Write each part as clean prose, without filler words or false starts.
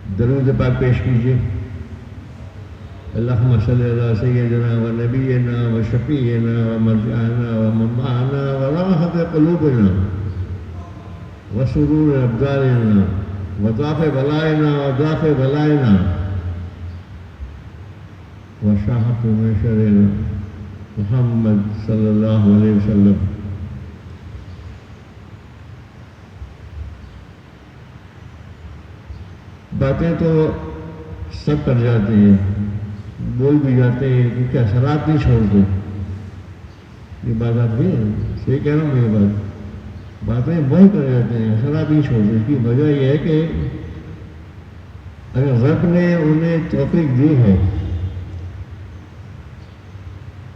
درود پاک پیش کیجیے. اللہم صلی علی سیدنا و نبینا و شفیعنا و مرجعنا و منبعنا و راحت قلوبنا و سرور ابدالنا و ضعف بلائنا و ضعف بلائنا و شاہت من شرنا محمد صلی اللہ علیہ وسلم. باتیں تو سب کر جاتے ہیں, بول بھی جاتے ہیں, کیونکہ اثرات نہیں چھوڑتے. یہ بات آپ کی صحیح کہہ رہا ہوں. یہ باتیں بہت کر جاتے ہیں, اثرات نہیں چھوڑتے. اس کی وجہ یہ ہے کہ اگر رب نے انہیں توفیق دی ہے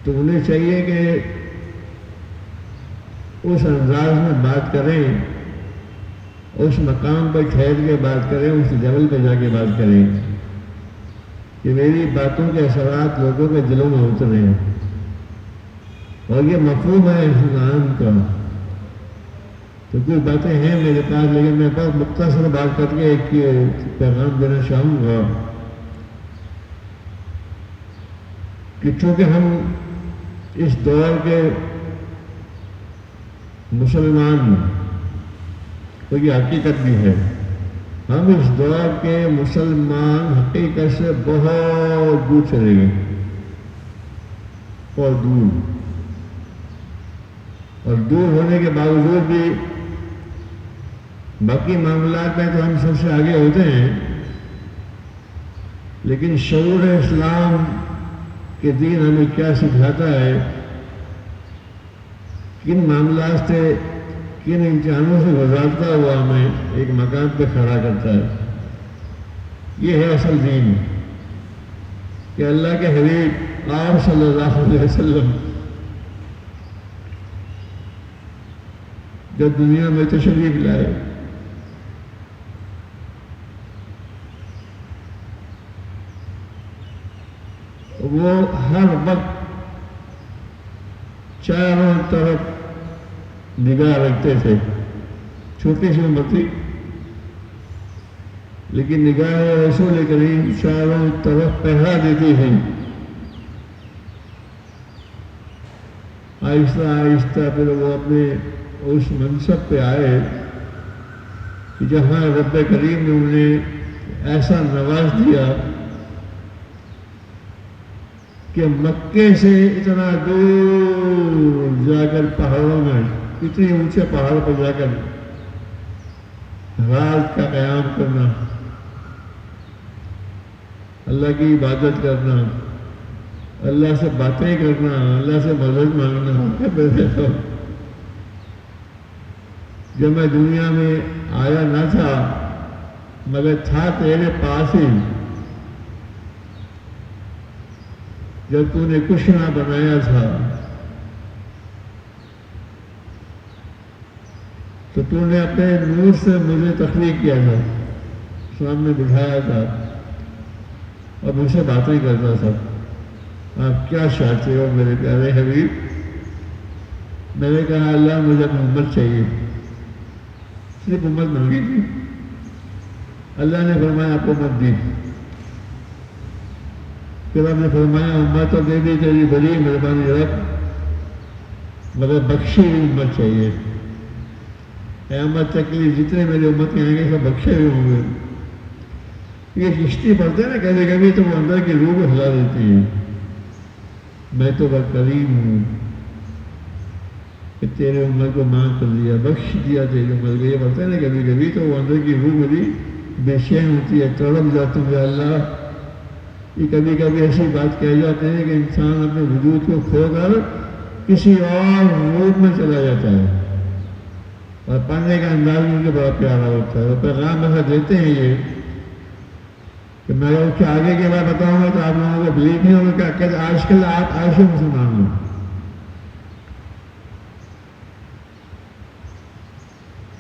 تو انہیں چاہیے کہ اس انداز میں بات کریں, اس مقام پر ٹھہر کے بات کریں, اس لیول پہ جا کے بات کریں کہ میری باتوں کے اثرات لوگوں کے دلوں میں اترے. اور یہ مفہوم ہے اسلام کا. تو کچھ باتیں ہیں میرے پاس, لیکن میں بہت مختصر بات کر کے ایک پیغام دینا چاہوں گا کہ چونکہ ہم اس دور کے مسلمان, تو یہ حقیقت بھی ہے, ہم اس دور کے مسلمان حقیقت سے بہت دور چلے گئے, بہت دور. اور دور ہونے کے باوجود بھی باقی معاملات میں تو ہم سب سے آگے ہوتے ہیں, لیکن شعور اسلام کے دین ہمیں کیا سکھاتا ہے, کن معاملات سے, کن امتحانوں سے گزارتا ہوا ہمیں ایک مقام پہ کھڑا کرتا ہے. یہ ہے اصل دین کہ اللہ کے حبیب آپ صلی اللہ علیہ وسلم جب دنیا میں تشریف لائے وہ ہر وقت چاروں طرف نگاہ رکھتے تھے. چھوٹی سی عمر تھی لیکن نگاہ رسول کریم چاروں طرف پہرا دیتی تھی. آہستہ آہستہ پھر وہ اپنے اس منصب پہ آئے کہ جہاں رب کریم نے انہیں ایسا نواز دیا کہ مکے سے اتنا دور جا کر پہاڑوں میں, اتنے اونچے پہاڑ پر جا کر رات کا قیام کرنا, اللہ کی عبادت کرنا, اللہ سے باتیں کرنا, اللہ سے مدد مانگنا. جب میں دنیا میں آیا نہ تھا مگر تھا تیرے پاس ہی, جب تو نے کچھ نہ بنایا تھا تو تو نے اپنے نور سے مجھے تخلیق کیا تھا, سامنے بٹھایا تھا اور مجھ سے باتیں کرتا تھا. آپ کیا چاہتے ہو میرے پیارے حبیب؟ میں نے کہا اللہ مجھے محمد چاہیے, صرف امت مانگی تھی. اللہ نے فرمایا آپ کو مت دی. پھر آپ نے فرمایا امت تو دے دی تیری بڑی مہربانی رب, مگر بخشی ہوئی امت چاہیے. قیامت تک کے لیے جتنے میرے امت کے آئیں گے سب بخشے ہوئے ہوں گے. یہ کشتی پڑھتے ہیں نا کبھی کبھی تو وہ اندر کی روح کو ہلا دیتی ہے. میں تو بہت کریم ہوں کہ تیرے امت کو معاف کر دیا, بخش دیا تیرے امت کو. یہ پڑھتے ہیں نا کبھی کبھی تو وہ اندر کی روح میری بے چین ہوتی ہے, تڑپ جاتی ہے. اللہ یہ کبھی کبھی ایسی بات کہہ جاتے ہیں کہ انسان اپنے وجود کو کھو کر کسی اور روپ میں چلا جاتا ہے, اور پڑھنے کا انداز مجھے بڑا پیارا ہوتا ہے. اور پیغام ایسا دیتے ہیں یہ کہ میں اس کے آگے کے بعد بتاؤں گا تو آپ لوگوں کو بلیو نہیں ہوگا کہ آج کل آپ عائشہ مسلمان ہو.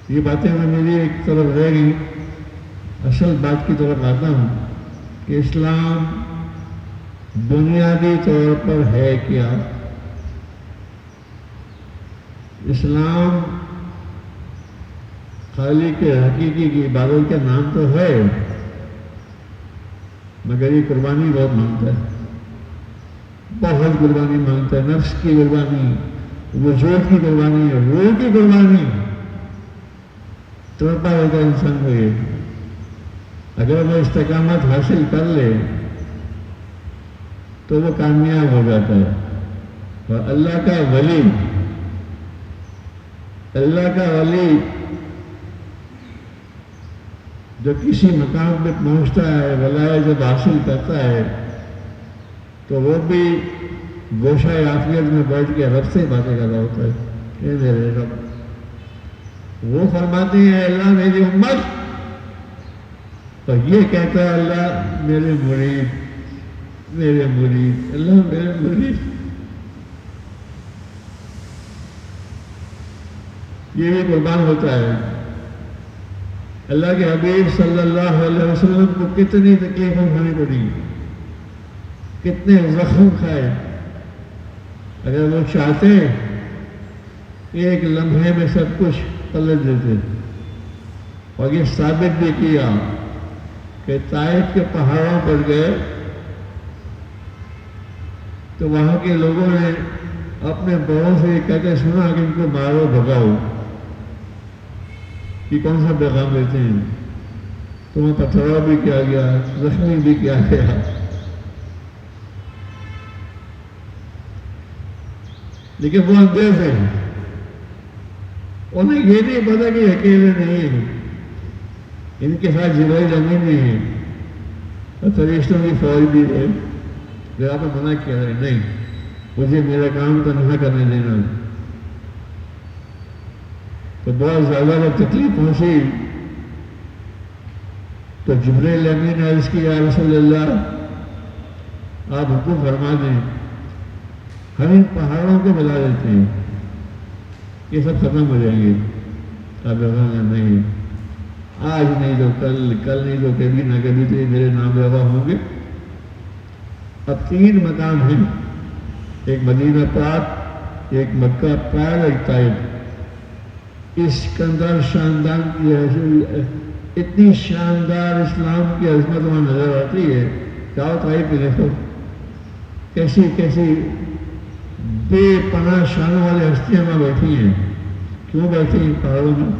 یہ باتیں میری ایک طرف رہ گئی. اصل بات کی طرف آتا ہوں کہ اسلام بنیادی طور پر ہے کیا. اسلام خالق حقیقی کی عبادت کا نام تو ہے, مگر یہ قربانی بہت مانگتا ہے، بہت قربانی مانگتا ہے، نفس کی قربانی، وجود کی قربانی، روح کی قربانی، تڑپا ہوتا ہے انسان کو یہ۔ اگر وہ استقامت حاصل کر لے تو وہ کامیاب ہو جاتا ہے۔ اور اللہ کا ولی جو کسی مقام پہ پہنچتا ہے، ولایت جب حاصل کرتا ہے تو وہ بھی گوشہ عافیت میں بیٹھ کے رب سے باتیں کر رہا ہوتا ہے، اے میرے رب۔ وہ فرماتے ہیں اللہ میری امت، اور یہ کہتا ہے اللہ میرے مرید، میرے مرید، اللہ میرے مرید۔ یہ بھی قربان ہوتا ہے۔ اللہ کے حبیب صلی اللہ علیہ وسلم کو کتنی تکلیفیں اٹھانی پڑی، کتنے زخم کھائے۔ اگر وہ چاہتے ایک لمحے میں سب کچھ پلٹ دیتے، اور یہ ثابت بھی کیا کہ طائف کے پہاڑوں پر گئے تو وہاں کے لوگوں نے اپنے بڑوں سے یہ کہتے سنا کہ ان کو مارو بھگاؤ، یہ کون سا پیغام دیتے ہیں؟ تمہیں پتھرا بھی کیا گیا، زخمی بھی کیا گیا۔ لیکن وہ اندیش ہیں، انہیں یہ نہیں پتا کہ اکیلے نہیں ہیں، ان کے ساتھ جبرائیل امین بھی ہیں اور فرشتوں کی فوج بھی ہے۔ جو آپ نے منع کیا ہے نہیں، مجھے میرا کام تو نہ کرنے دینا، تو بہت زیادہ جب تکلیف پہنچی تو جبرائیل امین نے عرض کیا یا رسول اللہ آپ حکم فرما دیں، ہم ان پہاڑوں کو ملا دیتے ہیں، یہ سب ختم ہو جائیں گے۔ آپ نہیں، آج نہیں تو کل، کل نہیں تو کبھی نہ کبھی تو یہ میرے نام روا ہوں گے۔ اب 3 مقام ہیں، ایک مدینہ پاک، ایک مکہ پاک، ایک طائف۔ اس کے اندر شاندار کی اتنی شاندار اسلام کی عظمت وہاں نظر آتی ہے کہ آؤ طائف پہ دیکھو کیسی کیسی بے پناہ شانوں والی ہستیاں وہاں بیٹھی ہیں۔ کیوں بیٹھی ہیں پہاڑوں میں؟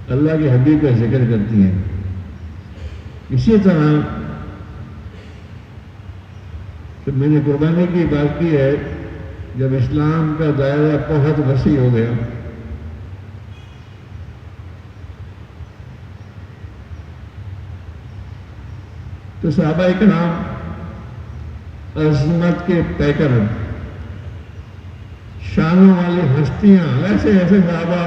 اللہ کے حبیب کا ذکر کرتی ہیں۔ اسی طرح کہ میں نے قربانی کی بات کی ہے، جب اسلام کا دائرہ بہت وسیع ہو گیا تو صحابہ کرام عظمت کے پیکر، شانوں والی ہستیاں، ایسے ایسے صحابہ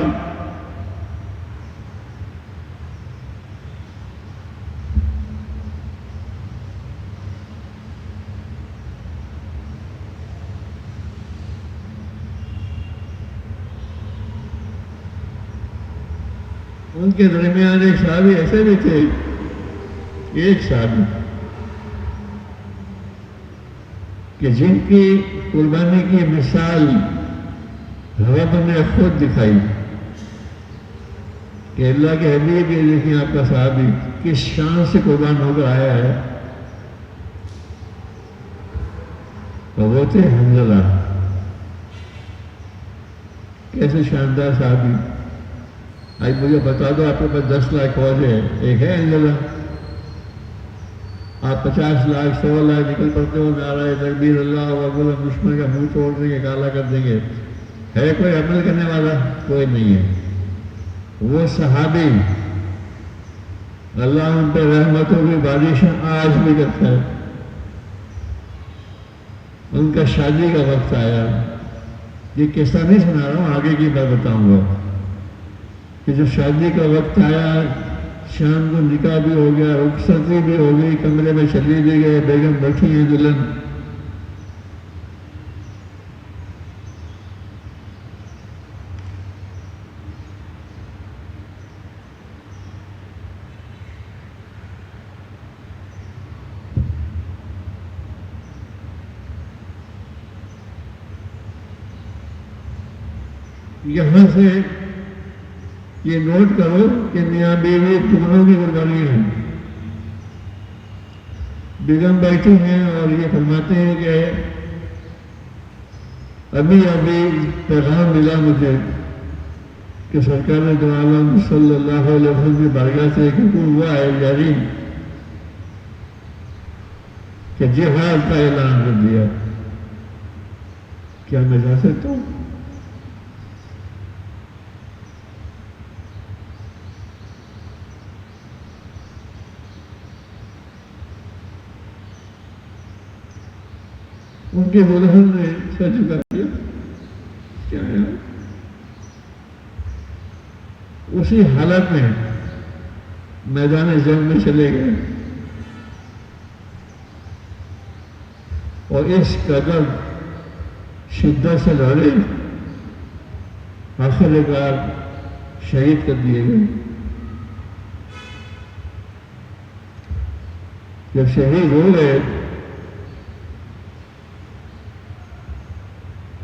ان کے درمیان ایک صحابی ایسے بھی تھے، ایک صحابی کہ جن کی قربانی کی مثال رب نے خود دکھائی کہ اللہ کے حبیب یہ دیکھیں آپ کا صحابی کس شان سے قربان ہو کر آیا ہے، اور وہ تھے حنظلہ۔ کیسے شاندار صحابی! آج مجھے بتا دو آپ کے پاس 10 لاکھ فوج ہے، ایک ہے حنظلہ، آپ 50 لاکھ 100 لاکھ نکل پڑتے ہو، نعرہ تکبیر اللہ اکبر، دشمن کا منہ توڑ دیں گے، کالا کر دیں گے، ہے کوئی عمل کرنے والا؟ کوئی نہیں ہے۔ وہ صحابی اللہ ان پہ رحمتوں کی بارشیں آج بھی کرتا ہے۔ ان کا شادی کا وقت آیا، یہ قصہ نہیں سنا رہا ہوں، آگے کی بات بتاؤں گا کہ جب شادی کا وقت آیا، شام کو نکاح بھی ہو گیا، رخصتی بھی ہو گئی، کمرے میں چلی بھی گئے، بیگم بیٹھی ہیں دلہن، یہاں سے یہ نوٹ کرو کہ میاں بیوی ٹکڑوں کی قربانی ہے۔ بیگم بیٹھی ہیں اور یہ فرماتے ہیں کہ ابھی پیغام ملا مجھے کہ سرکار دو عالم صلی اللہ علیہ وسلم کی بارگاہ سے ایک حکم ہوا ہے جاری کہ جہاد کا اعلان کر دیا. کیا میں جا سکتا ہوں؟ ان کے دلہن نے سر جھکا دیا. کیا ہے؟ اسی حالت میں میدان جنگ میں چلے گئے اور اس قدر شدت سے لڑے آخر کار شہید کر دیے گئے. جب شہید ہو گئے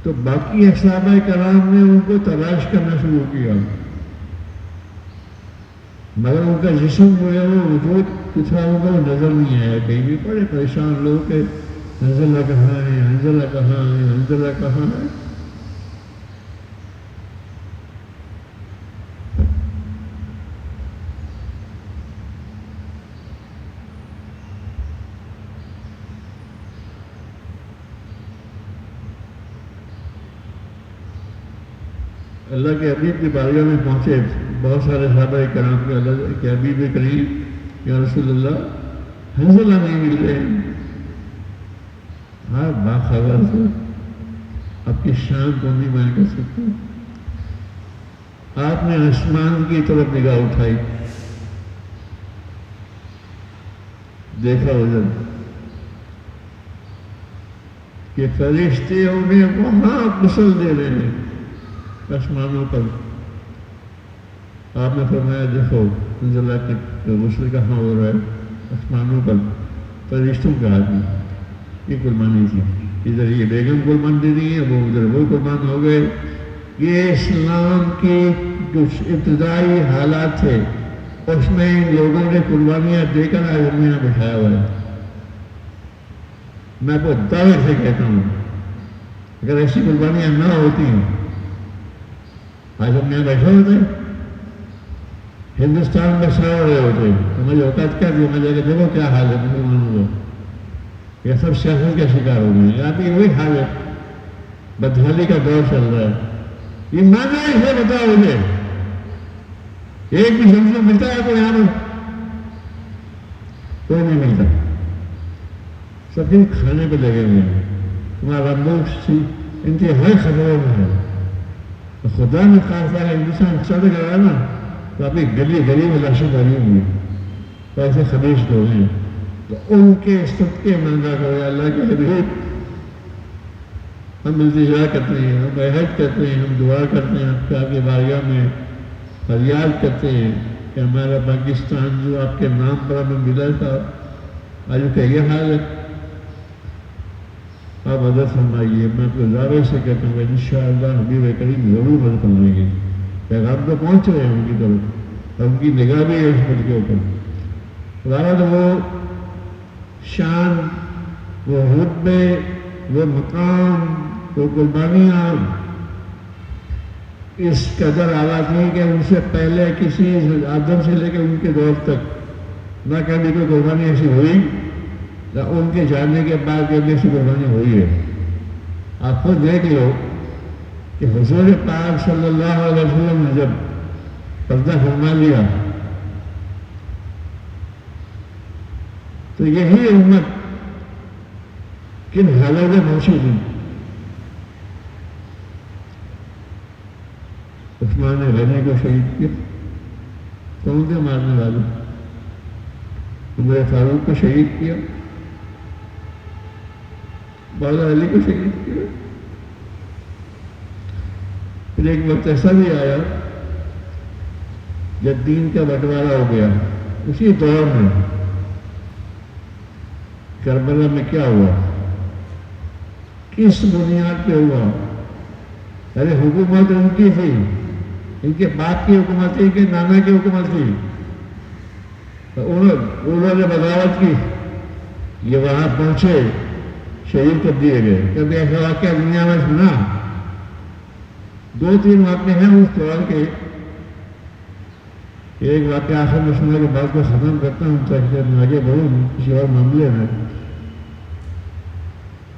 تو باقی صحابہ کرام نے ان کو تلاش کرنا شروع کیا، مگر ان کا جسم جو ہے وہ وجود کتنا ہوگا وہ نظر نہیں آیا. کہیں بھی بڑے پریشان لوگ کہ حنظلہ کہاں ہے، حنظلہ کہاں ہے، حنظلہ کہاں ہے. اللہ کے حبیب کی بارگاہ میں پہنچے. بہت سارے صحابہ کرام کے اللہ کے حبیب کریم یا رسول اللہ حنظلہ نہیں مل رہے ہیں. آپ باخبر سے آپ کی شان کو نہیں بیان کر سکتے. آپ نے آسمان کی طرف نگاہ اٹھائی، دیکھا ادھر کہ فرشتے انہیں وہاں غسل دے رہے ہیں آسمانوں پر. آپ نے فرمایا دیکھو انزلہ کے غسل کہاں ہو رہا ہے؟ آسمانوں پر فرشتوں کا آدمی. یہ قربانی تھی. ادھر یہ بیگم قربان دے رہی ہے، وہ ادھر وہ قربان ہو گئے. یہ اسلام کے جو ابتدائی حالات تھے اس میں ان لوگوں نے قربانیاں دے کر آج ہمیں یہاں بٹھایا ہوا ہے. میں کو دعوے سے کہتا ہوں اگر ایسی قربانیاں نہ ہوتی ہیں آج ہم یہاں بیٹھے ہوتے، ہندوستان میں سڑ رہے ہوتے. ہماری اوقات کیا تھی؟ ہمیں جگہ دیکھو کیا حال ہے مسلمانوں کا. یہ سب سیاست کا شکار ہو گئے ہیں. یہاں پہ وہی حال ہے، بدحالی کا دور چل رہا ہے. یہ مانا اسے بتاؤ مجھے ایک بھی شخص ملتا ہے تو یہاں پر کوئی نہیں ملتا. سب دن کھانے پہ لگے ہوئے ہیں. تمہارا ملک انتہائی خطروں میں ہے. خدا نے خاص طرح ہندوستان چڑھ گیا نا تو ابھی گلی گلی میں لاشیں بھری ہوئی ہیں. تو ایسے خبیث لوگ ہیں. تو ان کے صدقے مانگا کرو اللہ کے حبیب. ہم التجا کرتے ہیں، ہم عہد کرتے ہیں، ہم دعا کرتے ہیں آپ کے آگے بارگاہ میں فریاد کرتے ہیں کہ ہمارا پاکستان جو آپ کے نام پر ہمیں ملا تھا آج کا یہ حال ہے. آپ مدد فرمائیے. میں اپنے دعوے سے کہتا ہوں انشاءاللہ حبیب کریم ضرور مدد فرمائیں گے. پیغام تو پہنچ رہے ہیں ان کی طرف، ان کی نگاہ بھی ہے اس ملک کے اوپر. غالب وہ شان، وہ رتبے، وہ مقام، وہ قربانیاں اس قدر اعلیٰ تھی کہ ان سے پہلے کسی آدم سے لے کے ان کے دور تک نہ کبھی کوئی قربانی ایسی ہوئی نہ ان کے جانے کے بعد کبھی ایسی قربانی ہوئی ہے. آپ خود دیکھ لو کہ حضور پاک صلی اللہ علیہ وسلم نے جب پردہ فرما لیا تو یہی امت کن حالات میں پہنچی تھی. عثمان غنی کو شہید کیا، کون تھے مارنے والے؟ عمر فاروق کو شہید کیا، مولا علی کو شہید کیا. پھر ایک وقت ایسا بھی آیا جب دین کا بٹوارا ہو گیا. اسی دور میں کربلا میں کیا ہوا، کس بنیاد پہ ہوا؟ ارے حکومت ان کی تھی، ان کے باپ کی حکومت تھی، ان کے نانا کی حکومت تھی. انہوں نے بغاوت کی یہ وہاں پہنچے، شہید کر دیے گئے. کبھی ایسا واقعہ دنیا میں سنا؟ 2-3 واقعے ہیں اس طور کے. ایک واقعہ آخر میں سنا کے بعد کو ختم کرتا ہوں تاکہ میں آگے بڑھوں کسی اور معاملے میں.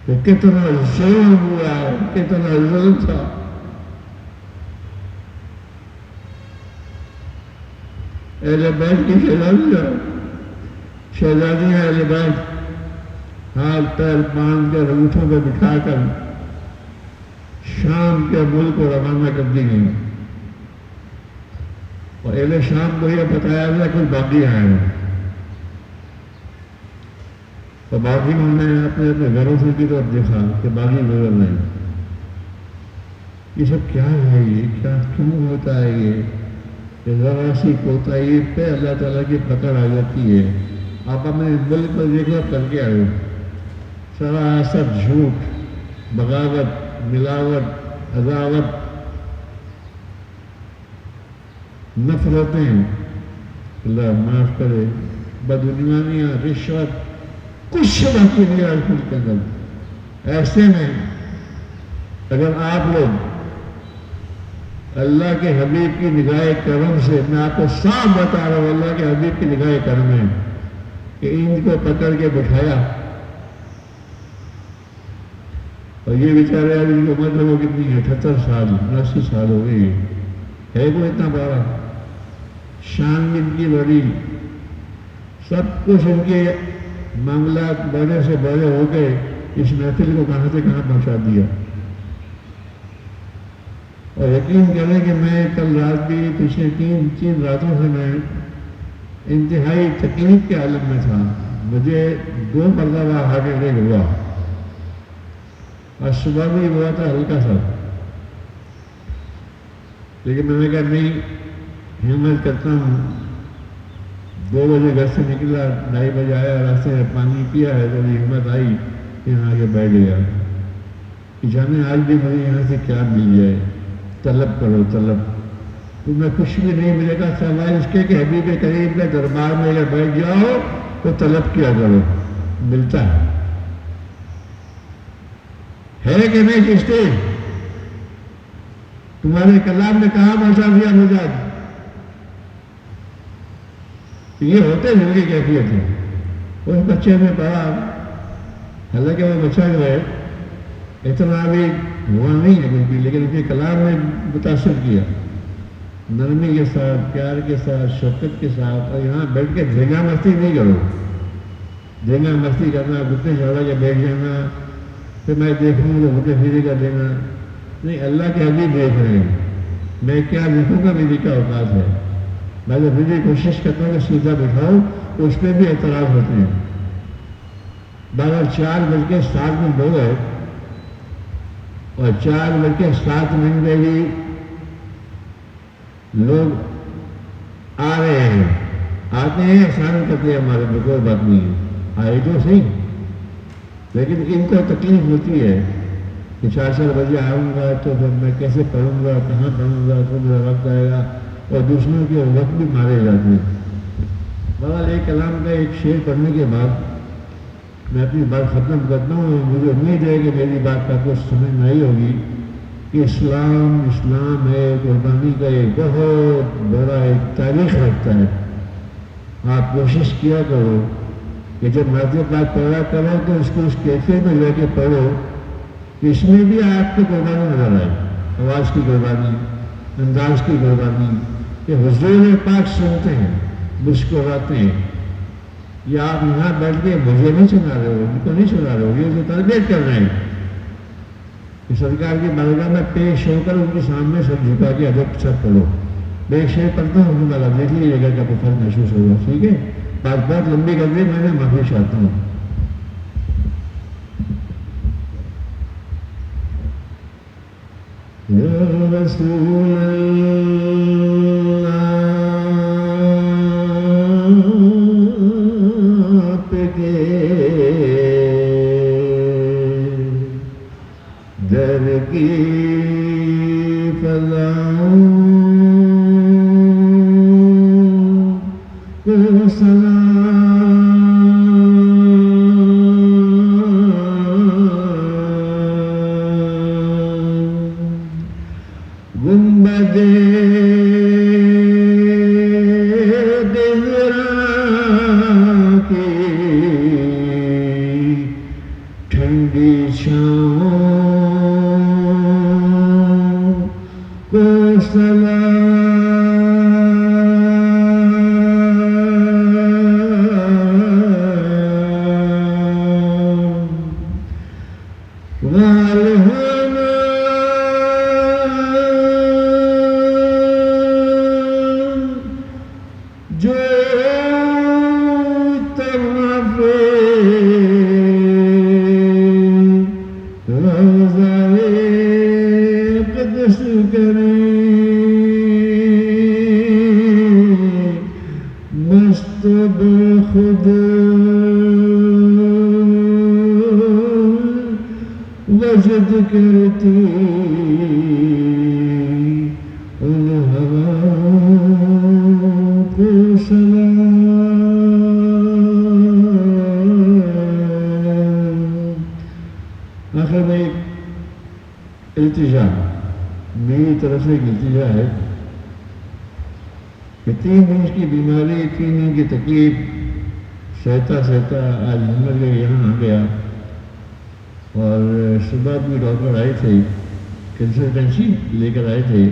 کہ کتنا ظلم ہوا، کتنا ظلم تھا. اہل بیت کی شہزادیاں اہل بیت ہاتھ پیر باندھ کر اونٹوں پہ بٹھا کر شام کے ملک کو روانہ کر دی گئی. اور اہل شام کو یہ بتایا گیا کہ باقی آئے ہیں. تو باقی نے اپنے اپنے گھروں سے کی طرف دیکھا کہ باقی گزر نہیں. یہ سب کیا ہے؟ یہ کیا کیوں ہوتا ہے؟ یہ ذرا سی کوتاہی پہ اللہ تعالیٰ کی پکڑ آ جاتی ہے. آپ اپنے ملک پر دیکھو کر کے آئے، سراسر جھوٹ، بغاوت، ملاوٹ، عداوت، نفرتیں، اللہ معاف کرے، بدعنوانیاں، رشوت، کچھ باقی نہیں آج ملک کے اندر. ایسے میں اگر آپ لوگ اللہ کے حبیب کی نگاہ کرم سے، میں آپ کو صاف بتا رہا ہوں، اللہ کے حبیب کی نگاہ کرم ہے کہ ان کو پکڑ کے بٹھایا اور یہ بیچارے اب ان کی عمر وہ کتنی ہے؟ 78 سال، 80 سال ہو گئی. ہے وہ اتنا بڑا؟ شان ان کی بڑی، سب کچھ ان کے معاملات بڑے سے بڑے ہو گئے. اس محفل کو کہاں سے کہاں پہنچا دیا. اور یقین کریں کہ میں کل رات بھی پچھلے تین راتوں سے میں انتہائی تکلیف کے عالم میں تھا. مجھے 2 مرتبہ ہارٹ اٹیک ہوا اور صبح بھی ہوا تھا ہلکا سا. لیکن میں نے کہا نہیں، ہمت کرتا ہوں. 2 بجے گھر سے نکلا، 2:30 بجے آیا، راستے میں پانی پیا ہے تو ہمت آئی یہاں آگے بیٹھ گیا کہ جانے آج بھی مجھے یہاں سے کیا مل جائے. طلب کرو، طلب. تمہیں کچھ بھی نہیں ملے گا سوائے اس کے کہ حبیب کریم کے دربار میں اگر بیٹھ جاؤ تو طلب کیا کرو، ملتا ہے کہ نہیں؟ چشتی تمہارے کلام نے کہاں پہنچا دیا مجھے؟ یہ ہوتے دل کی کیفیت ہے. اس بچے نے پڑھا، حالانکہ وہ بچہ جو ہے اتنا بھی ہوا نہیں ہے کچھ بھی، لیکن اس کے کلام نے متاثر کیا، نرمی کے ساتھ، پیار کے ساتھ، شفقت کے ساتھ. اور یہاں بیٹھ کے دھینگا مستی نہیں کرو. دھینگا مستی کرنا، گھٹنے چڑھا کے بیٹھ جانا، پھر میں دیکھوں تو گھٹنے پھیرے کر دینا. نہیں، اللہ کے حبیب دیکھ رہے ہیں. میں کیا لکھوں گا میری کیا اوقات ہے؟ میں تو پھر بھی کوشش کرتا ہوں کہ سیدھا بٹھاؤں، تو اس پہ بھی اعتراض ہوتے ہیں. 4:07 ہو گئے اور 4:07 پہ بھی لوگ آ رہے ہیں، آتے ہیں، احسان کرتے ہیں ہمارے پہ، کوئی بات نہیں ہے، آئے تو صحیح. لیکن ان کو تکلیف ہوتی ہے کہ 4 بجے آؤں گا تو پھر میں کیسے پڑھوں گا، کہاں پڑھوں گا، تو میرا وقت آئے گا. اور دوسروں کے وقت بھی مارے جاتے ہیں. بہرحال ایک کلام کا ایک شعر پڑھنے کے بعد میں اپنی بات ختم کرتا ہوں. مجھے امید ہے کہ میری بات کا کچھ سمجھ میں آئی ہوگی کہ اسلام ہے، قربانی کا ایک بہت بڑا ایک تاریخ رکھتا ہے. آپ کوشش کیا کرو کہ جب مرتبہ بات پڑھا کرو تو اس کو اس کیفے میں لے کے پڑھو کہ اس میں بھی آپ کو قربانی نظر آئے. آواز کی قربانی، انداز کی قربانی، کہ حضور پاک سنتے ہیں، مسکراتے ہیں. یا آپ یہاں بیٹھ کے مجھے نہیں سنا رہے ہو، ان کو نہیں سنا رہے ہو، یہ جو تربیت کر رہے ہیں کہ سرکار کی بارگاہ میں پیش ہو کر ان کے سامنے سر جھکا کے ادب سب کرو. میں ایک شعر پڑھتا ہوں، ان کو دیکھ لیجیے گا کہ آپ کو فرق محسوس ہوگا. ٹھیک ہے؟ بات بہت لمبی کر دی، میں نے معافی چاہتا ہوں. یا رسول اللہ در کی فضاؤں کو سلام وجد کرتی ان ہواؤں کو سلام۔ آخر میں ایک التجا، میری طرف سے ایک التجا ہے کہ 3 دن کی بیماری، 3 دن کی تکلیف سہتا سہتا آج ہمت کے یہاں آ گیا، اور صبح بھی ڈاکٹر آئے تھے، کنسلٹنسی لے کر آئے تھے،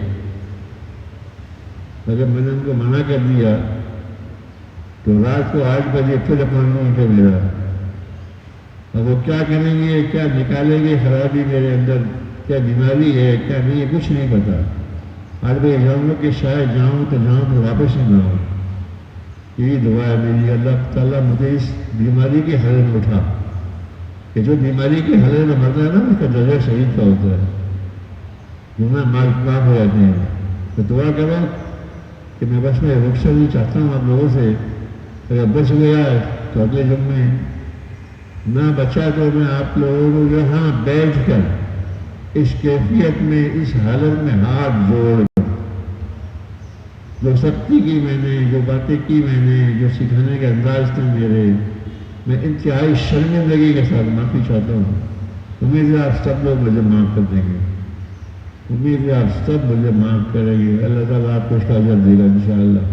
اگر میں نے ان کو منع کر دیا تو رات کو 8 بجے پھر اپوائنٹمنٹ ہے میرا، اب وہ کیا کریں گے، کیا نکالیں گے خرابی میرے اندر، کیا بیماری ہے کیا نہیں ہے، کچھ نہیں پتا۔ 8 بجے جاؤں گا کہ شاید جاؤں تو واپس ہی نہ ہو۔ یہی دعا ہے میری، اللہ تعالیٰ مجھے اس بیماری کے حل میں اٹھا، کہ جو بیماری کے حل میں مرتا ہے نا اس کا درجہ شہید کا ہوتا ہے، گناہ معاف ہو جاتے ہیں۔ تو دعا کرو کہ میں بس میں رخصتی چاہتا ہوں آپ لوگوں سے، اگر بچ گیا تو اگلے جمعے، نہ بچا تو میں آپ لوگوں کو یہاں بیٹھ کر اس کیفیت میں، اس حالت میں ہاتھ جوڑ کر، جو سختی کی میں نے، جو باتیں کی میں نے، جو سکھانے کے انداز تھے میرے، میں انتہائی شرمندگی کے ساتھ معافی چاہتا ہوں۔ امید ہے آپ سب لوگ مجھے معاف کر دیں گے، امید ہے آپ سب مجھے معاف کریں گے، اللہ تعالیٰ آپ کو اس کا اجر دے گا انشاءاللہ۔